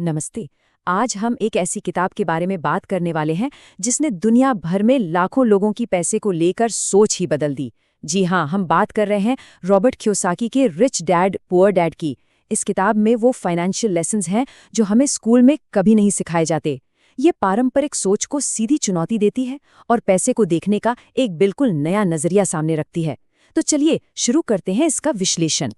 नमस्ते। आज हम एक ऐसी किताब के बारे में बात करने वाले हैं जिसने दुनिया भर में लाखों लोगों की पैसे को लेकर सोच ही बदल दी। जी हाँ, हम बात कर रहे हैं रॉबर्ट कियोसाकी के रिच डैड पुअर डैड की। इस किताब में वो फाइनेंशियल लेसन्स हैं जो हमें स्कूल में कभी नहीं सिखाए जाते। ये पारंपरिक सोच को सीधी चुनौती देती है और पैसे को देखने का एक बिल्कुल नया नजरिया सामने रखती है। तो चलिए शुरू करते हैं इसका विश्लेषण।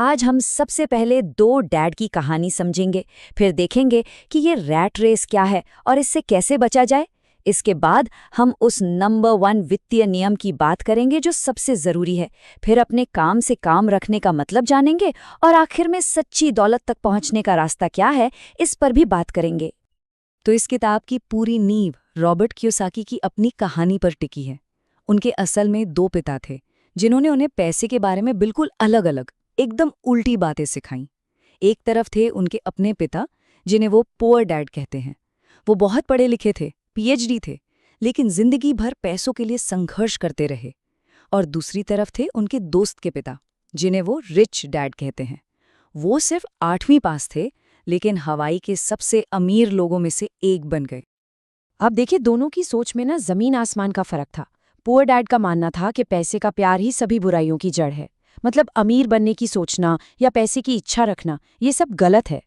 आज हम सबसे पहले दो डैड की कहानी समझेंगे, फिर देखेंगे कि ये रैट रेस क्या है और इससे कैसे बचा जाए। इसके बाद हम उस नंबर 1 वित्तीय नियम की बात करेंगे जो सबसे जरूरी है, फिर अपने काम से काम रखने का मतलब जानेंगे और आखिर में सच्ची दौलत तक पहुंचने का रास्ता क्या है, इस पर भी बात करेंगे। तो इस किताब की पूरी नींव रॉबर्ट कियोसाकी की अपनी कहानी पर टिकी है। उनके असल में दो पिता थे जिन्होंने उन्हें पैसे के बारे में बिल्कुल अलग-अलग, एकदम उल्टी बातें सिखाईं। एक तरफ थे उनके अपने पिता, जिन्हें वो पुअर डैड कहते हैं। वो बहुत पढ़े लिखे थे, पीएचडी थे, लेकिन जिंदगी भर पैसों के लिए संघर्ष करते रहे। और दूसरी तरफ थे उनके दोस्त के पिता, जिन्हें वो रिच डैड कहते हैं। वो सिर्फ 8वीं पास थे, लेकिन हवाई के सबसे अमीर लोगों में से एक बन गए। अब देखिए, दोनों की सोच में ना जमीन आसमान का फर्क था। पुअर डैड का मानना था कि पैसे का प्यार ही सभी बुराइयों की जड़ है। मतलब अमीर बनने की सोचना या पैसे की इच्छा रखना, ये सब गलत है।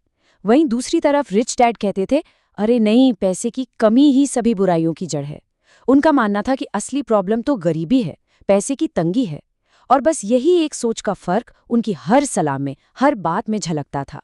वहीं दूसरी तरफ रिच डैड कहते थे, अरे नहीं, पैसे की कमी ही सभी बुराइयों की जड़ है। उनका मानना था कि असली प्रॉब्लम तो गरीबी है, पैसे की तंगी है। और बस यही एक सोच का फर्क उनकी हर सलाह में, हर बात में झलकता था।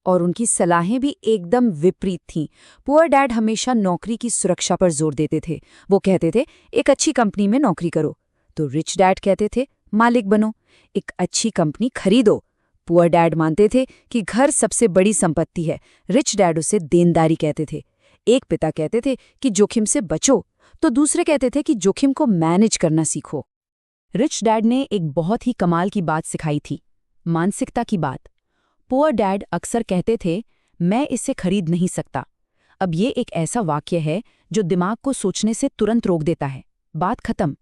और उनकी सलाहें भी एकदम विपरीत थीं। पुअर डैड हमेशा नौकरी की सुरक्षा पर जोर देते थे। वो कहते थे, एक अच्छी कंपनी में नौकरी करो। तो रिच डैड कहते थे, मालिक बनो, एक अच्छी कंपनी खरीदो। पुअर डैड मानते थे कि घर सबसे बड़ी संपत्ति है। रिच डैड उसे देनदारी कहते थे। एक पिता कहते थे कि जोखिम से बचो, तो दूसरे कहते थे कि जोखिम को मैनेज करना सीखो। रिच डैड ने एक बहुत ही कमाल की बात सिखाई थी, मानसिकता की बात। पुअर डैड अक्सर कहते थे, मैं इसे खरीद नहीं सकता। अब ये एक ऐसा वाक्य है जो दिमाग को सोचने से तुरंत रोक देता है। बात खत्म।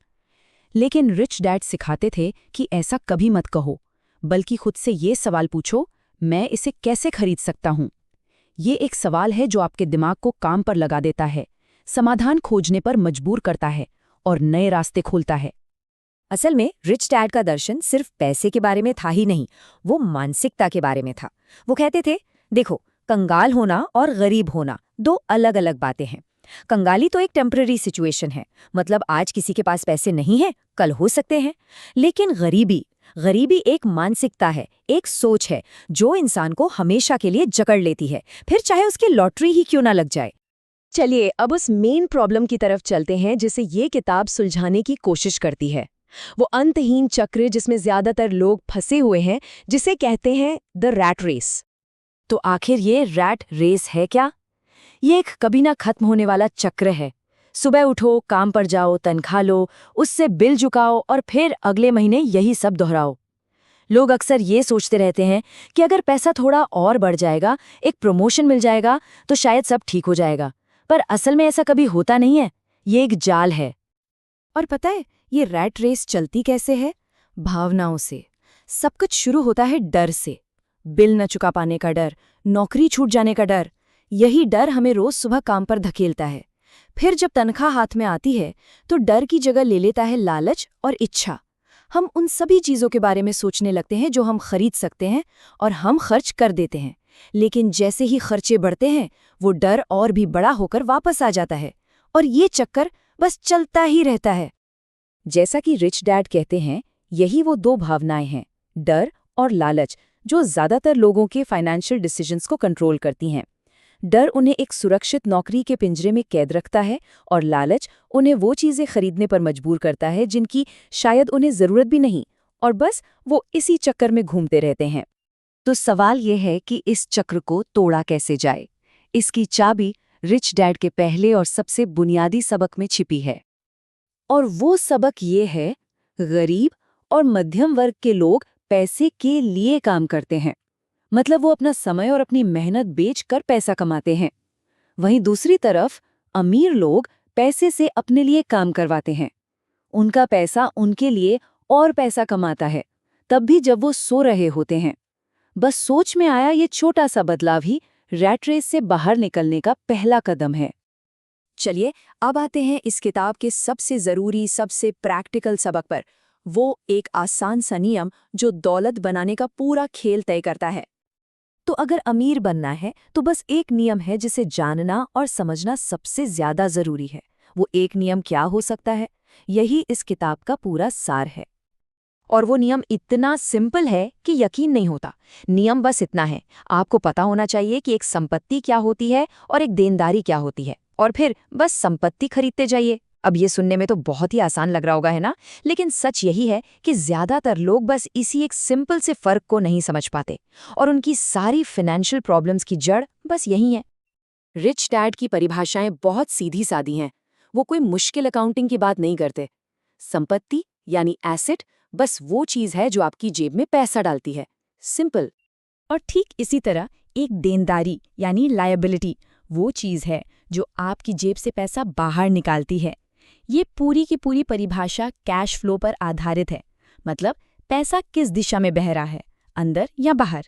लेकिन रिच डैड सिखाते थे कि ऐसा कभी मत कहो, बल्कि खुद से ये सवाल पूछो, मैं इसे कैसे खरीद सकता हूँ। ये एक सवाल है जो आपके दिमाग को काम पर लगा देता है, समाधान खोजने पर मजबूर करता है और नए रास्ते खोलता है। असल में रिच डैड का दर्शन सिर्फ पैसे के बारे में था ही नहीं, वो मानसिकता के बारे में था। वो कहते थे, देखो, कंगाल होना और गरीब होना दो अलग अलग बातें हैं। कंगाली तो एक टेम्पररी सिचुएशन है, मतलब आज किसी के पास पैसे नहीं है, कल हो सकते हैं। लेकिन गरीबी गरीबी एक मानसिकता है, एक सोच है जो इंसान को हमेशा के लिए जकड़ लेती है, फिर चाहे उसकी लॉटरी ही क्यों ना लग जाए। चलिए अब उस मेन प्रॉब्लम की तरफ चलते हैं जिसे ये किताब सुलझाने की कोशिश करती है। वो अंतहीन चक्र जिसमें ज्यादातर लोग फंसे हुए हैं, जिसे कहते हैं द रैट रेस। तो आखिर ये रैट रेस है क्या? ये एक कभी ना खत्म होने वाला चक्र है। सुबह उठो, काम पर जाओ, तनख्वाह लो, उससे बिल चुकाओ और फिर अगले महीने यही सब दोहराओ। लोग अक्सर ये सोचते रहते हैं कि अगर पैसा थोड़ा और बढ़ जाएगा, एक प्रमोशन मिल जाएगा, तो शायद सब ठीक हो जाएगा। पर असल में ऐसा कभी होता नहीं है। ये एक जाल है। और पता है ये रैट रेस चलती कैसे है? भावनाओं से। सब कुछ शुरू होता है डर से। बिल न चुका पाने का डर, नौकरी छूट जाने का डर। यही डर हमें रोज सुबह काम पर धकेलता है। फिर जब तनख्वाह हाथ में आती है तो डर की जगह ले लेता है लालच और इच्छा। हम उन सभी चीजों के बारे में सोचने लगते हैं जो हम खरीद सकते हैं, और हम खर्च कर देते हैं। लेकिन जैसे ही खर्चे बढ़ते हैं, वो डर और भी बड़ा होकर वापस आ जाता है, और ये चक्कर बस चलता ही रहता है। जैसा कि रिच डैड कहते हैं, यही वो दो भावनाएं हैं, डर और लालच, जो ज्यादातर लोगों के फाइनेंशियल डिसीजंस को कंट्रोल करती हैं। डर उन्हें एक सुरक्षित नौकरी के पिंजरे में कैद रखता है, और लालच उन्हें वो चीजें खरीदने पर मजबूर करता है जिनकी शायद उन्हें जरूरत भी नहीं, और बस वो इसी चक्कर में घूमते रहते हैं। तो सवाल ये है कि इस चक्र को तोड़ा कैसे जाए। इसकी चाबी रिच डैड के पहले और सबसे बुनियादी सबक में छिपी है। और वो सबक ये है, गरीब और मध्यम वर्ग के लोग पैसे के लिए काम करते हैं। मतलब वो अपना समय और अपनी मेहनत बेचकर पैसा कमाते हैं। वहीं दूसरी तरफ अमीर लोग पैसे से अपने लिए काम करवाते हैं। उनका पैसा उनके लिए और पैसा कमाता है, तब भी जब वो सो रहे होते हैं। बस सोच में आया ये छोटा सा बदलाव ही रैट रेस से बाहर निकलने का पहला कदम है। चलिए अब आते हैं इस किताब के सबसे ज़रूरी, सबसे प्रैक्टिकल सबक पर। वो एक आसान सा नियम जो दौलत बनाने का पूरा खेल तय करता है। तो अगर अमीर बनना है तो बस एक नियम है जिसे जानना और समझना सबसे ज्यादा जरूरी है। वो एक नियम क्या हो सकता है? यही इस किताब का पूरा सार है। और वो नियम इतना सिंपल है कि यकीन नहीं होता। नियम बस इतना है, आपको पता होना चाहिए कि एक संपत्ति क्या होती है और एक देनदारी क्या होती है, और फिर बस संपत्ति खरीदते जाइए। अब ये सुनने में तो बहुत ही आसान लग रहा होगा, है ना? लेकिन सच यही है कि ज्यादातर लोग बस इसी एक सिंपल से फर्क को नहीं समझ पाते, और उनकी सारी फाइनेंशियल प्रॉब्लम्स की जड़ बस यही है। रिच डैड की परिभाषाएं बहुत सीधी सादी हैं। वो कोई मुश्किल अकाउंटिंग की बात नहीं करते। संपत्ति यानी एसेट बस वो चीज है जो आपकी जेब में पैसा डालती है। सिंपल। और ठीक इसी तरह एक देनदारी यानी लायबिलिटी वो चीज है जो आपकी जेब से पैसा बाहर निकालती है। ये पूरी की पूरी परिभाषा कैश फ्लो पर आधारित है। मतलब पैसा किस दिशा में बह रहा है, अंदर या बाहर।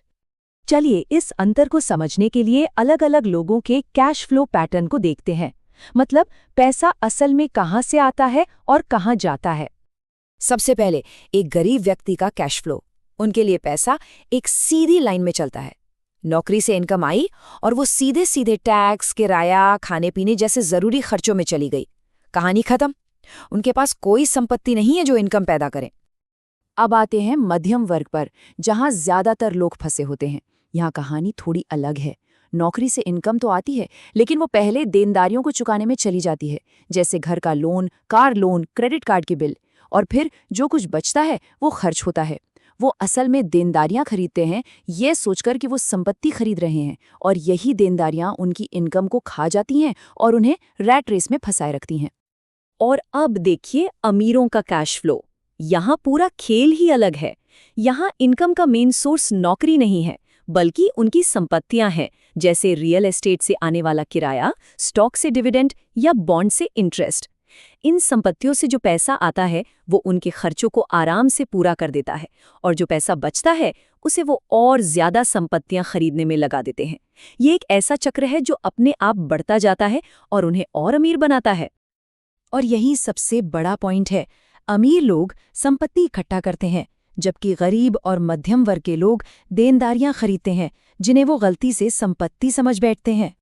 चलिए इस अंतर को समझने के लिए अलग अलग लोगों के कैश फ्लो पैटर्न को देखते हैं। मतलब पैसा असल में कहाँ से आता है और कहाँ जाता है। सबसे पहले एक गरीब व्यक्ति का कैश फ्लो। उनके लिए पैसा एक सीधी लाइन में चलता है। नौकरी से इनकम आई और वो सीधे सीधे टैक्स, किराया, खाने पीने जैसे जरूरी खर्चों में चली गई। कहानी खत्म। उनके पास कोई संपत्ति नहीं है जो इनकम पैदा करे। अब आते हैं मध्यम वर्ग पर, जहां ज्यादातर लोग फंसे होते हैं। यहाँ कहानी थोड़ी अलग है। नौकरी से इनकम तो आती है, लेकिन वो पहले देनदारियों को चुकाने में चली जाती है, जैसे घर का loan, car loan, credit card के बिल। और फिर जो कुछ बचता है वो खर्च होता है। वो असल में देनदारियां खरीदते हैं, ये सोचकर कि वो संपत्ति खरीद रहे हैं, और यही देनदारियां उनकी इनकम को खा जाती हैं और उन्हें रैट रेस में फंसाए रखती हैं। और अब देखिए अमीरों का कैश फ्लो। यहाँ पूरा खेल ही अलग है। यहाँ इनकम का मेन सोर्स नौकरी नहीं है, बल्कि उनकी संपत्तियां हैं, जैसे रियल एस्टेट से आने वाला किराया, स्टॉक से डिविडेंड या बॉन्ड से इंटरेस्ट। इन संपत्तियों से जो पैसा आता है वो उनके खर्चों को आराम से पूरा कर देता है, और जो पैसा बचता है उसे वो और ज्यादा संपत्तियां खरीदने में लगा देते हैं। ये एक ऐसा चक्र है जो अपने आप बढ़ता जाता है और उन्हें और अमीर बनाता है। और यही सबसे बड़ा पॉइंट है। अमीर लोग संपत्ति इकट्ठा करते हैं, जबकि गरीब और मध्यम वर्ग के लोग देनदारियां खरीदते हैं, जिन्हें वो गलती से संपत्ति समझ बैठते हैं।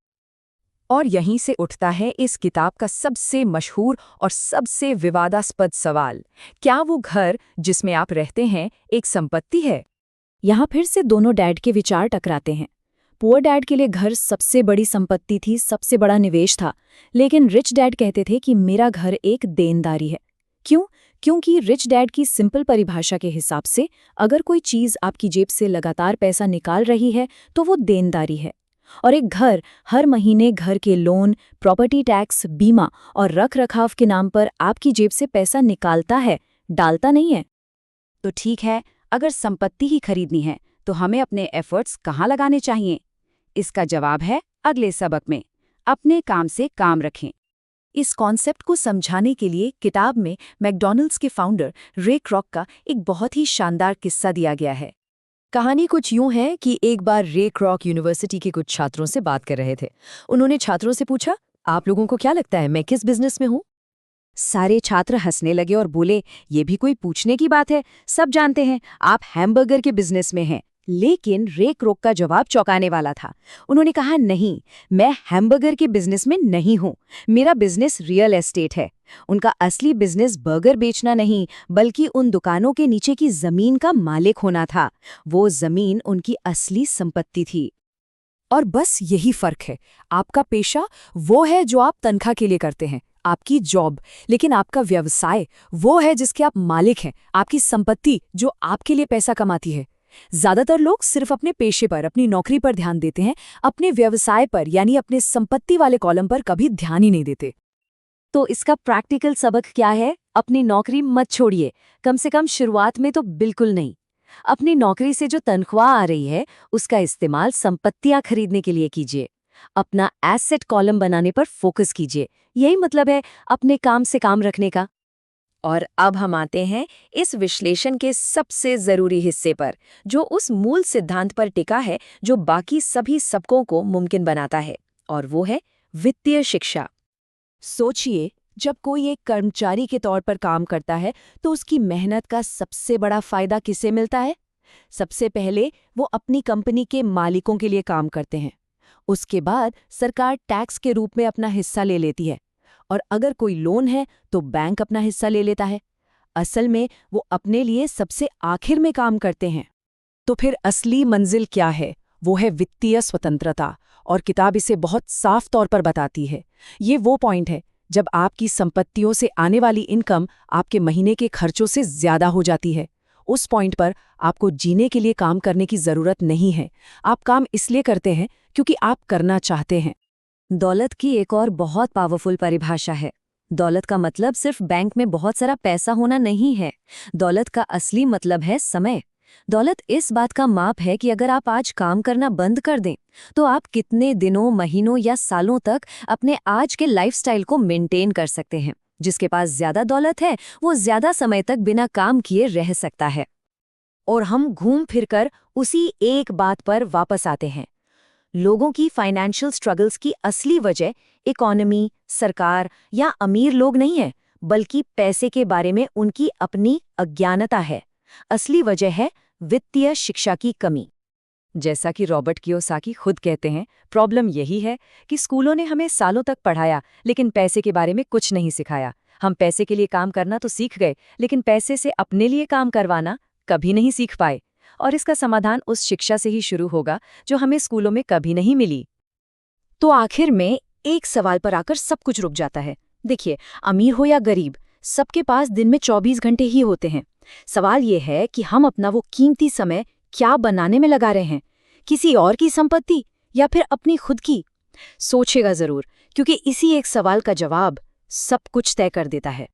और यहीं से उठता है इस किताब का सबसे मशहूर और सबसे विवादास्पद सवाल, क्या वो घर जिसमें आप रहते हैं एक संपत्ति है? यहाँ फिर से दोनों डैड के विचार टकराते हैं। पुअर डैड के लिए घर सबसे बड़ी संपत्ति थी, सबसे बड़ा निवेश था। लेकिन रिच डैड कहते थे कि मेरा घर एक देनदारी है। क्यों? क्योंकि रिच डैड की सिंपल परिभाषा के हिसाब से अगर कोई चीज़ आपकी जेब से लगातार पैसा निकाल रही है तो वो देनदारी है। और एक घर हर महीने घर के लोन, प्रॉपर्टी टैक्स, बीमा और रख रखाव के नाम पर आपकी जेब से पैसा निकालता है, डालता नहीं है। तो ठीक है, अगर संपत्ति ही खरीदनी है तो हमें अपने एफर्ट्स कहाँ लगाने चाहिए? इसका जवाब है अगले सबक में। अपने काम से काम रखें। इस कॉन्सेप्ट को समझाने के लिए किताब में मैकडॉनल्ड्स के फाउंडर रे क्रॉक का एक बहुत ही शानदार किस्सा दिया गया है। कहानी कुछ यूं है कि एक बार रे क्रॉक यूनिवर्सिटी के कुछ छात्रों से बात कर रहे थे। उन्होंने छात्रों से पूछा, आप लोगों को क्या लगता है मैं किस बिजनेस में हूं? सारे छात्र हंसने लगे और बोले, ये भी कोई पूछने की बात है, सब जानते हैं आप हैमबर्गर के बिजनेस में हैं। लेकिन रे क्रॉक का जवाब चौंकाने वाला था। उन्होंने कहा, नहीं, मैं हैमबर्गर के बिजनेस में नहीं हूं, मेरा बिजनेस रियल एस्टेट है। उनका असली बिजनेस बर्गर बेचना नहीं, बल्कि उन दुकानों के नीचे की जमीन का मालिक होना था। वो जमीन उनकी असली संपत्ति थी। और बस यही फर्क है। आपका पेशा वो है जो आप तनख्वाह के लिए करते हैं, आपकी जॉब। लेकिन आपका व्यवसाय वो है जिसके आप मालिक हैं, आपकी संपत्ति जो आपके लिए पैसा कमाती है। ज्यादातर लोग सिर्फ अपने पेशे पर, अपनी नौकरी पर ध्यान देते हैं, अपने व्यवसाय पर यानी अपने संपत्ति वाले कॉलम पर कभी ध्यान ही नहीं देते। तो इसका प्रैक्टिकल सबक क्या है? अपनी नौकरी मत छोड़िए, कम से कम शुरुआत में तो बिल्कुल नहीं। अपनी नौकरी से जो तनख्वाह आ रही है उसका इस्तेमाल संपत्तियां खरीदने के लिए कीजिए। अपना एसेट कॉलम बनाने पर फोकस कीजिए। यही मतलब है अपने काम से काम रखने का। और अब हम आते हैं इस विश्लेषण के सबसे जरूरी हिस्से पर, जो उस मूल सिद्धांत पर टिका है जो बाकी सभी सबकों को मुमकिन बनाता है, और वो है वित्तीय शिक्षा। सोचिए, जब कोई एक कर्मचारी के तौर पर काम करता है तो उसकी मेहनत का सबसे बड़ा फायदा किसे मिलता है? सबसे पहले वो अपनी कंपनी के मालिकों के लिए काम करते हैं। उसके बाद सरकार टैक्स के रूप में अपना हिस्सा ले लेती है, और अगर कोई लोन है तो बैंक अपना हिस्सा ले लेता है। असल में वो अपने लिए सबसे आखिर में काम करते हैं। तो फिर असली मंजिल क्या है? वो है वित्तीय स्वतंत्रता, और किताब इसे बहुत साफ तौर पर बताती है। ये वो पॉइंट है जब आपकी संपत्तियों से आने वाली इनकम आपके महीने के खर्चों से ज्यादा हो जाती है। उस पॉइंट पर आपको जीने के लिए काम करने की जरूरत नहीं है। आप काम इसलिए करते हैं क्योंकि आप करना चाहते हैं। दौलत की एक और बहुत पावरफुल परिभाषा है। दौलत का मतलब सिर्फ बैंक में बहुत सारा पैसा होना नहीं है। दौलत का असली मतलब है समय। दौलत इस बात का माप है कि अगर आप आज काम करना बंद कर दें तो आप कितने दिनों, महीनों या सालों तक अपने आज के लाइफस्टाइल को मेंटेन कर सकते हैं। जिसके पास ज्यादा दौलत है वो ज्यादा समय तक बिना काम किए रह सकता है। और हम घूम फिरकर उसी एक बात पर वापस आते हैं। लोगों की फाइनेंशियल स्ट्रगल्स की असली वजह इकोनॉमी, सरकार या अमीर लोग नहीं है, बल्कि पैसे के बारे में उनकी अपनी अज्ञानता है। असली वजह है वित्तीय शिक्षा की कमी। जैसा कि रॉबर्ट कियोसाकी खुद कहते हैं, प्रॉब्लम यही है कि स्कूलों ने हमें सालों तक पढ़ाया लेकिन पैसे के बारे में कुछ नहीं सिखाया। हम पैसे के लिए काम करना तो सीख गए, लेकिन पैसे से अपने लिए काम करवाना कभी नहीं सीख पाए। और इसका समाधान उस शिक्षा से ही शुरू होगा जो हमें स्कूलों में कभी नहीं मिली। तो आखिर में एक सवाल पर आकर सब कुछ रुक जाता है। देखिए, अमीर हो या गरीब, सबके पास दिन में 24 घंटे ही होते हैं। सवाल ये है कि हम अपना वो कीमती समय क्या बनाने में लगा रहे हैं, किसी और की संपत्ति या फिर अपनी खुद की? सोचेगा जरूर, क्योंकि इसी एक सवाल का जवाब सब कुछ तय कर देता है।